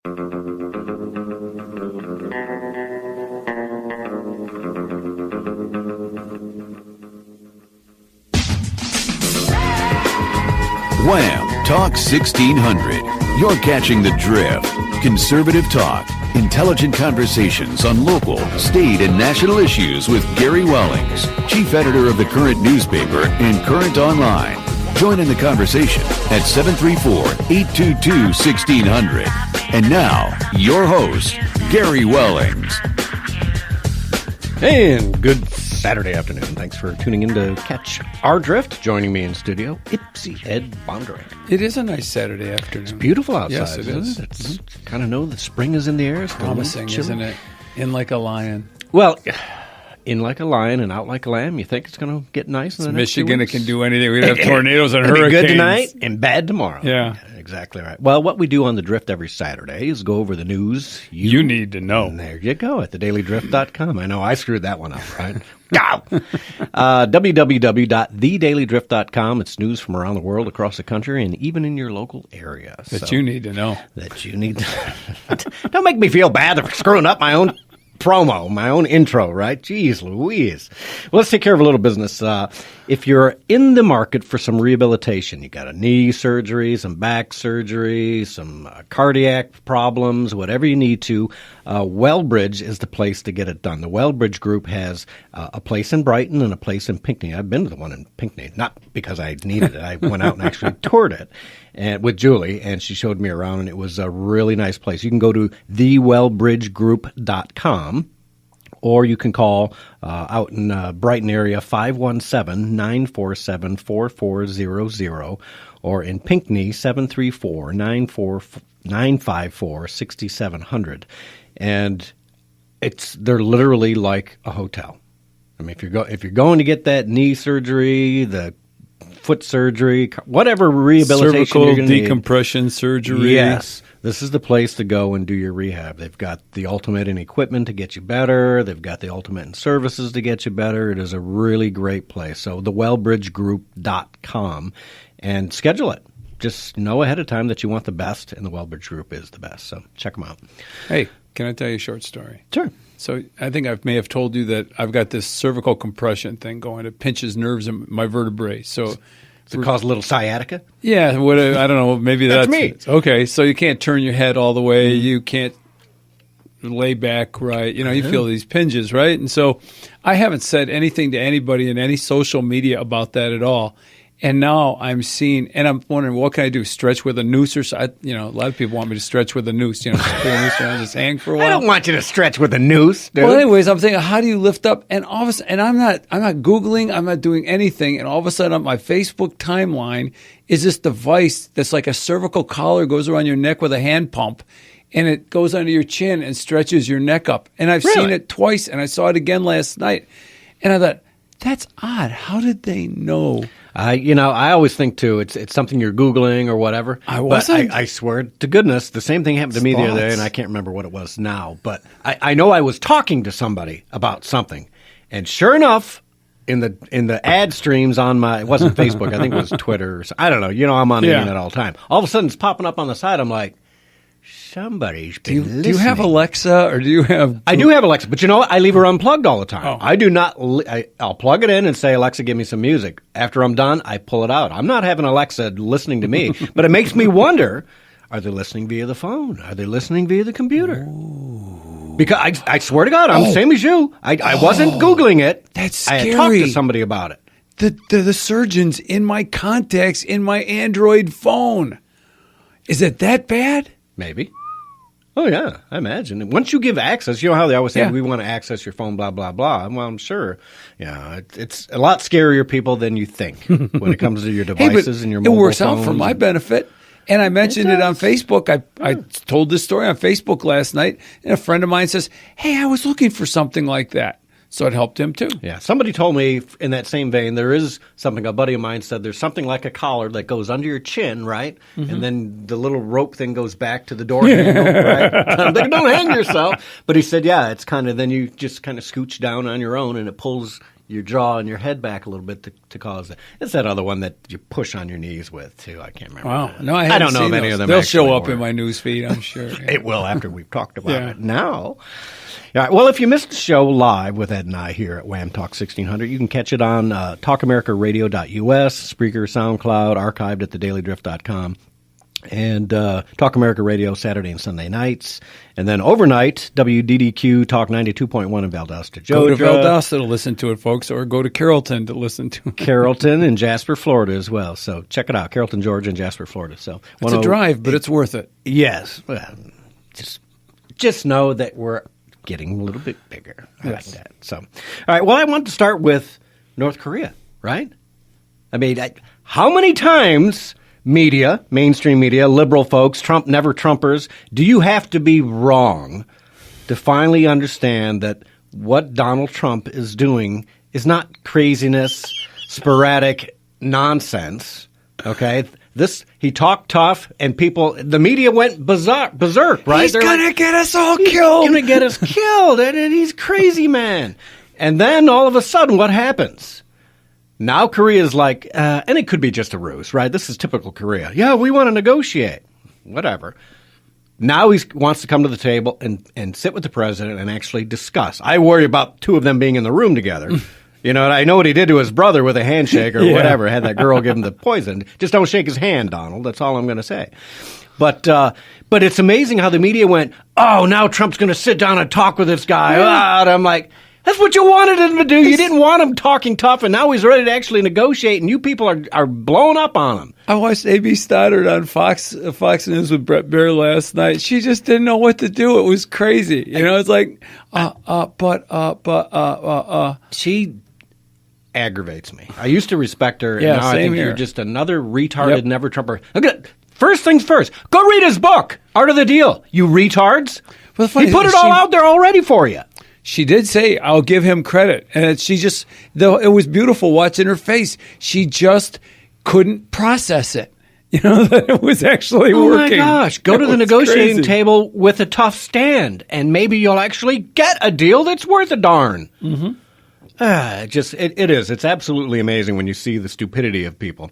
Wham! Talk 1600. You're catching the drift. Conservative talk. Intelligent conversations on local, state, and national issues with Gary Wellings, chief editor of the Current newspaper and Current Online. Join in the conversation at 734-822-1600. And now, your host, Gary Wellings. And good Saturday afternoon. Thanks for tuning in to catch our drift. Joining me in studio, Ipsy Ed Bonderenka. It is a nice Saturday afternoon. It's beautiful outside. Yes, it is. It's kind of know the spring is in the air. It's promising, isn't it? In like a lion. Well, in like a lion and out like a lamb. You think it's going to get nice in the next Michigan, 2 it weeks? can do anything. We'd have tornadoes and hurricanes. Good tonight and bad tomorrow. Yeah. Exactly right. Well, what we do on the Drift every Saturday is go over the news you need to know. And there you go, at thedailydrift.com. I know I screwed that one up, right? www.thedailydrift.com. It's news from around the world, across the country, and even in your local area. That you need to know. That you need to. Don't make me feel bad for screwing up my own promo, my own intro, right? Jeez Louise. Well, let's take care of a little business. If you're in the market for some rehabilitation, you got a knee surgery, some back surgery, some cardiac problems, whatever you need to, Wellbridge is the place to get it done. The Wellbridge Group has a place in Brighton and a place in Pinckney. I've been to the one in Pinckney, not because I needed it. I went out and actually toured it with Julie, and she showed me around, and it was a really nice place. You can go to thewellbridgegroup.com. Or you can call out in Brighton area 517-947-4400, or in Pinckney 734-954-6700. And they're literally like a hotel. I mean, if you're going to get that knee surgery, the foot surgery, whatever rehabilitation cervical you're going to need, decompression surgery. Yes. This is the place to go and do your rehab. They've got the ultimate in equipment to get you better. They've got the ultimate in services to get you better. It is a really great place. So thewellbridgegroup.com and schedule it. Just know ahead of time that you want the best, and the Wellbridge Group is the best. So check them out. Hey, can I tell you a short story? Sure. So I think I may have told you that I've got this cervical compression thing going. It pinches nerves in my vertebrae. So does it cause a little sciatica? Yeah, I don't know. Maybe that's me. Okay, so you can't turn your head all the way. You can't lay back right. You know, you feel these pinches, right? And so I haven't said anything to anybody in any social media about that at all. And now I'm seeing, and I'm wondering, what can I do? Stretch with a noose or so? A lot of people want me to stretch with a noose. Just pull a noose around, just hang for a while. I don't want you to stretch with a noose, dude. Well, anyways, I'm thinking, how do you lift up? And all of a sudden, and I'm not Googling, I'm not doing anything. And all of a sudden, on my Facebook timeline is this device that's like a cervical collar, goes around your neck with a hand pump, and it goes under your chin and stretches your neck up. And I've seen it twice, and I saw it again last night. And I thought, that's odd. How did they know? I always think, too, it's something you're Googling or whatever. I wasn't. But I swear to goodness, the same thing happened to me the other day, and I can't remember what it was now. But I know I was talking to somebody about something. And sure enough, in the ad streams on it wasn't Facebook, I think it was Twitter. I don't know. I'm on the internet all the time. All of a sudden, it's popping up on the side. I'm like, somebody's been listening. Do you have Alexa, or do you have... I do have Alexa, but you know what? I leave her unplugged all the time. Oh. I do not... I'll plug it in and say, Alexa, give me some music. After I'm done, I pull it out. I'm not having Alexa listening to me, but it makes me wonder, are they listening via the phone? Are they listening via the computer? Ooh. Because I swear to God, I'm the same as you. I wasn't Googling it. That's scary. I had talked to somebody about it. The surgeons in my contacts in my Android phone. Is it that bad? Maybe. Oh, yeah, I imagine. Once you give access, you know how they always say, we want to access your phone, blah, blah, blah. Well, I'm sure. Yeah, it's a lot scarier people than you think when it comes to your devices and your mobile phones. It works out for my benefit. And I mentioned it on Facebook. I told this story on Facebook last night, and a friend of mine says, hey, I was looking for something like that. So it helped him too. Yeah. Somebody told me in that same vein, there is something, a buddy of mine said there's something like a collar that goes under your chin, right? Mm-hmm. And then the little rope thing goes back to the door handle, right? I'm thinking, don't hang yourself. But he said, yeah, it's kind of, then you just kind of scooch down on your own and it pulls your jaw and your head back a little bit to cause it. It's that other one that you push on your knees with, too. I can't remember. Wow. No, I don't know if any of them They'll show up were. in my news feed, I'm sure. It will after we've talked about it. Now, all right, well, if you missed the show live with Ed and I here at Wham Talk 1600, you can catch it on talkamericaradio.us, Spreaker, SoundCloud, archived at thedailydrift.com. And Talk America Radio Saturday and Sunday nights. And then overnight, WDDQ Talk 92.1 in Valdosta, Georgia. Go to Valdosta to listen to it, folks, or go to Carrollton to listen to it. Carrollton and Jasper, Florida as well. So check it out, Carrollton, Georgia and Jasper, Florida. So it's a drive, but it's worth it. Yes. Well, just know that we're getting a little bit bigger. I like that. So, all right, well, I want to start with North Korea, right? I mean, how many times... media, mainstream media, liberal folks, Trump, never Trumpers, do you have to be wrong to finally understand that what Donald Trump is doing is not craziness, sporadic nonsense, okay? He talked tough, and the media went berserk, right? He's going to get us all killed. He's going to get us killed, and he's crazy, man. And then all of a sudden, what happens? Now Korea's like, and it could be just a ruse, right? This is typical Korea. Yeah, we want to negotiate. Whatever. Now he wants to come to the table and sit with the president and actually discuss. I worry about two of them being in the room together. You know, and I know what he did to his brother with a handshake or whatever, had that girl give him the poison. Just don't shake his hand, Donald. That's all I'm going to say. But it's amazing how the media went, oh, now Trump's going to sit down and talk with this guy. Ah, and I'm like... that's what you wanted him to do. You didn't want him talking tough, and now he's ready to actually negotiate, and you people are blowing up on him. I watched A.B. Stoddard on Fox News with Brett Baer last night. She just didn't know what to do. It was crazy. You know, it's like, She aggravates me. I used to respect her, and Yeah, now I same think here. you're just another retarded never Trumper. Look at first things first. Go read his book, Art of the Deal, you retards. Well, the funny He put thing it is all out there already for you. She did say, I'll give him credit. And she just, though it was beautiful watching her face. She just couldn't process it. You know, that it was actually working. Oh, my gosh. Go to the was negotiating crazy. table with a tough stand, and maybe you'll actually get a deal that's worth a darn. Mm-hmm. It is. It's absolutely amazing when you see the stupidity of people.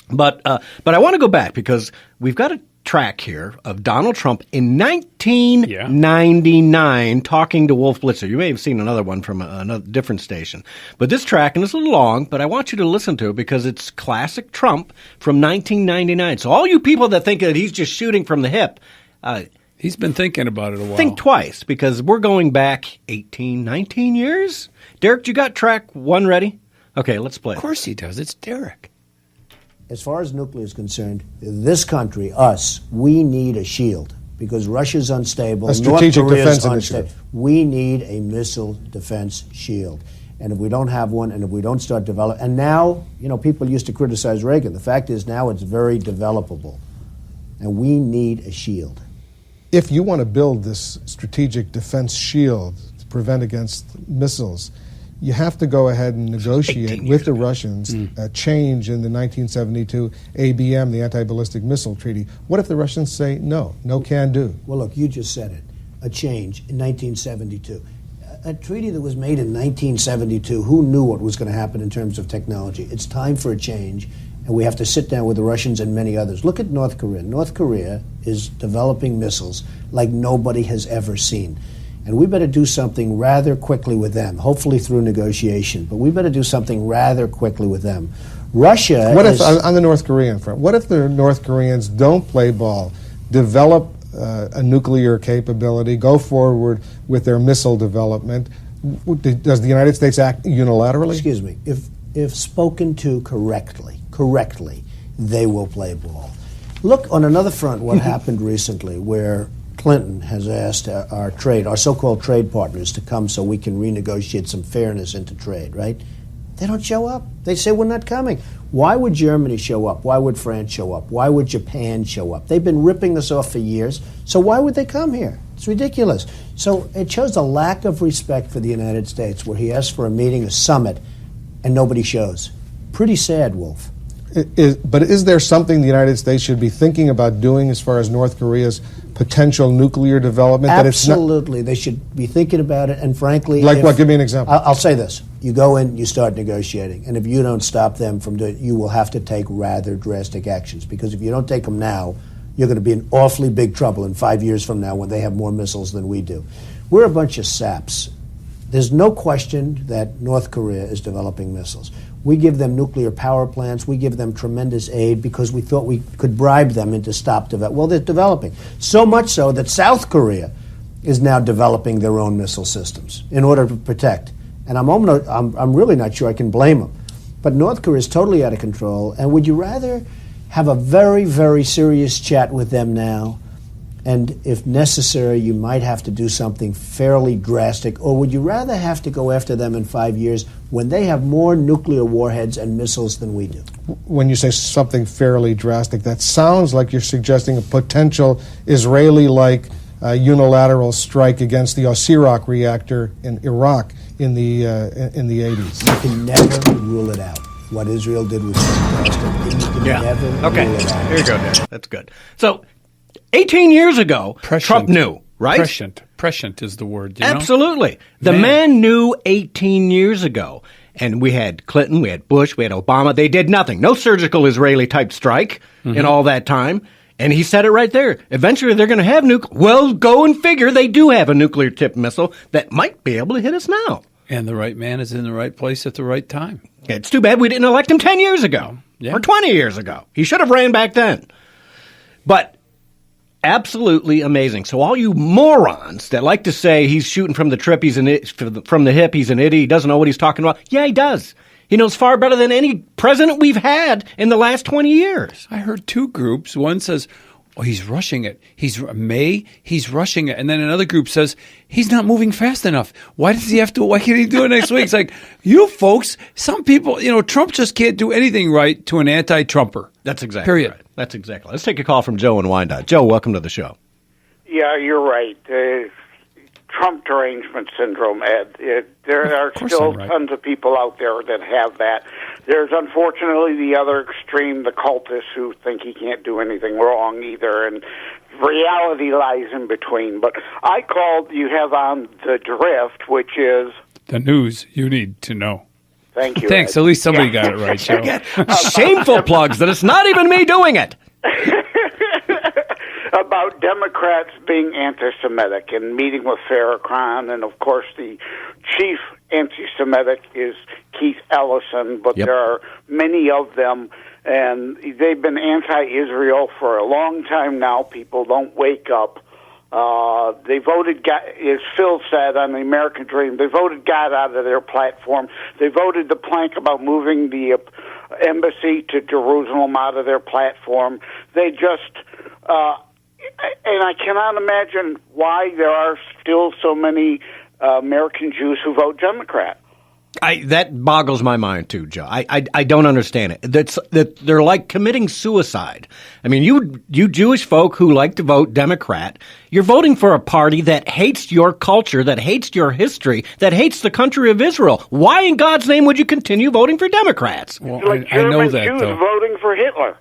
But I want to go back because we've got a track here of Donald Trump in 1999 talking to Wolf Blitzer. You may have seen another one from another different station. But this track, and it's a little long, but I want you to listen to it because it's classic Trump from 1999. So all you people that think that he's just shooting from the hip, He's been thinking about it a while. think twice because we're going back 18, 19 years. Derek, you got track one ready? Okay, let's play. Of course he does. It's Derek. As far as nuclear is concerned, this country, us, we need a shield because Russia's unstable. A strategic North Korea's defense unstable. initiative. We need a missile defense shield. And if we don't have one and if we don't start developing, and now, you know, people used to criticize Reagan. The fact is now it's very developable. And we need a shield. If you want to build this strategic defense shield to prevent against missiles, you have to go ahead and negotiate with the Russians a change in the 1972 ABM, the Anti-Ballistic Missile Treaty. What if the Russians say no can do? Well, look, you just said it. A change in 1972. A treaty that was made in 1972, who knew what was going to happen in terms of technology? It's time for a change, and we have to sit down with the Russians and many others. Look at North Korea. North Korea is developing missiles like nobody has ever seen. And we better do something rather quickly with them, hopefully through negotiation. But we better do something rather quickly with them. Russia What is... if, on the North Korean front, what if the North Koreans don't play ball, develop a nuclear capability, go forward with their missile development? Does the United States act unilaterally? Excuse me. If spoken to correctly, they will play ball. Look, on another front, what happened recently where Clinton has asked our so-called trade partners to come so we can renegotiate some fairness into trade, right? They don't show up. They say we're not coming. Why would Germany show up? Why would France show up? Why would Japan show up? They've been ripping us off for years, so why would they come here? It's ridiculous. So it shows a lack of respect for the United States where he asks for a meeting, a summit, and nobody shows. Pretty sad, Wolf. But is there something the United States should be thinking about doing as far as North Korea's potential nuclear development? Absolutely. They should be thinking about it, and frankly... Like what? Give me an example. I'll say this. You go in, you start negotiating, and if you don't stop them from doing it, you will have to take rather drastic actions, because if you don't take them now, you're going to be in awfully big trouble in 5 years from now when they have more missiles than we do. We're a bunch of saps. There's no question that North Korea is developing missiles. We give them nuclear power plants. We give them tremendous aid because we thought we could bribe them into stop development. Well, they're developing. So much so that South Korea is now developing their own missile systems in order to protect. And I'm really not sure I can blame them. But North Korea is totally out of control. And would you rather have a very, very serious chat with them now? And if necessary, you might have to do something fairly drastic. Or would you rather have to go after them in 5 years when they have more nuclear warheads and missiles than we do? When you say something fairly drastic, that sounds like you're suggesting a potential Israeli-like unilateral strike against the Osirak reactor in Iraq in the 80s. You can never rule it out. What Israel did was fantastic. You can never rule it out. Here you go, Derek. That's good. So, 18 years ago, Trump knew, right? Prescient is the word. You Absolutely. The man knew 18 years ago. And we had Clinton, we had Bush, we had Obama. They did nothing. No surgical Israeli-type strike in all that time. And he said it right there. Eventually, they're going to have Well, go and figure. They do have a nuclear-tipped missile that might be able to hit us now. And the right man is in the right place at the right time. It's too bad we didn't elect him 10 years ago or 20 years ago. He should have ran back then. But absolutely amazing. So all you morons that like to say he's shooting from the from the hip, he's an idiot, he doesn't know what he's talking about. Yeah, he does. He knows far better than any president we've had in the last 20 years. I heard two groups. One says, oh, he's rushing it. He's rushing it. And then another group says, he's not moving fast enough. Why can't he do it next week? It's like, you folks, some people, Trump just can't do anything right to an anti-Trumper. That's exactly Period. Right. That's exactly. Let's take a call from Joe in Wyandotte. Joe, welcome to the show. Yeah, you're right. Trump derangement syndrome, Ed. There are still tons of people out there that have that. There's unfortunately the other extreme, the cultists who think he can't do anything wrong either, and reality lies in between. But I called, you have on the drift, which is the news you need to know. Thank you. Thanks. Ed. At least somebody got it right, Joe. Shameful plugs that it's not even me doing it. About Democrats being anti-Semitic and meeting with Farrakhan, and of course the chief anti-Semitic is Keith Ellison, but there are many of them, and they've been anti-Israel for a long time now. People don't wake up. They voted, as Phil said on the American Dream, they voted God out of their platform. They voted the plank about moving the embassy to Jerusalem out of their platform. They just... and I cannot imagine why there are still so many American Jews who vote Democrat. That boggles my mind too, Joe. I don't understand it. That they're like committing suicide. I mean, you Jewish folk who like to vote Democrat, you're voting for a party that hates your culture, that hates your history, that hates the country of Israel. Why in God's name would you continue voting for Democrats? Well, like I know German that, Jews though. voting for Hitler.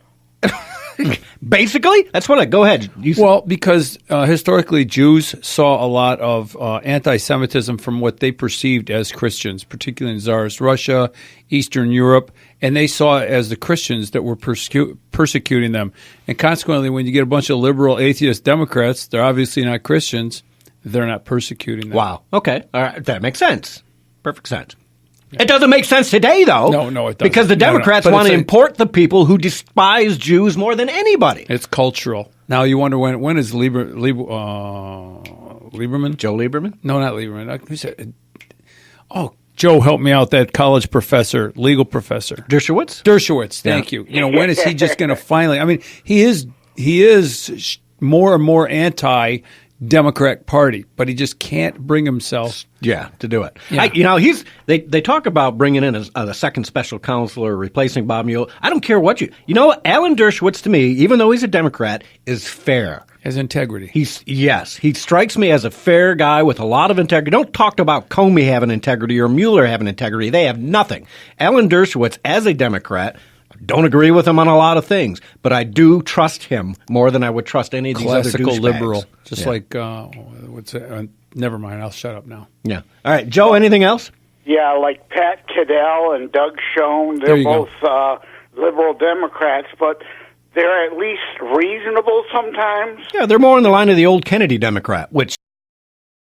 Basically, that's what go ahead. Well, because historically Jews saw a lot of anti-Semitism from what they perceived as Christians, particularly in Tsarist Russia, Eastern Europe, and they saw it as the Christians that were persecuting them. And consequently, when you get a bunch of liberal atheist Democrats, they're obviously not Christians, they're not persecuting them. Wow. Okay. All right. That makes sense. Perfect sense. It doesn't make sense today, though. No, it doesn't. Because the Democrats want to import the people who despise Jews more than anybody. It's cultural. Now you wonder when is Lieberman? Joe Lieberman? No, not Lieberman. Who said? Oh, Joe, help me out. That college professor, legal professor, Dershowitz. Thank you. When is he just going to finally? I mean, he is more and more anti-Democrat Party, but he just can't bring himself. To do it. Yeah. They talk about bringing in a second special counsel or replacing Bob Mueller. I don't care what Alan Dershowitz, to me, even though he's a Democrat, is fair. Has integrity. He strikes me as a fair guy with a lot of integrity. Don't talk about Comey having integrity or Mueller having integrity. They have nothing. Alan Dershowitz, as a Democrat, don't agree with him on a lot of things, but I do trust him more than I would trust any of these other douchebags. Classical liberal, just like what's it? Never mind. I'll shut up now. Yeah. All right, Joe. Anything else? Yeah, like Pat Cadell and Doug Schoen. There They're you go. both liberal Democrats, but they're at least reasonable sometimes. Yeah, they're more in the line of the old Kennedy Democrat, which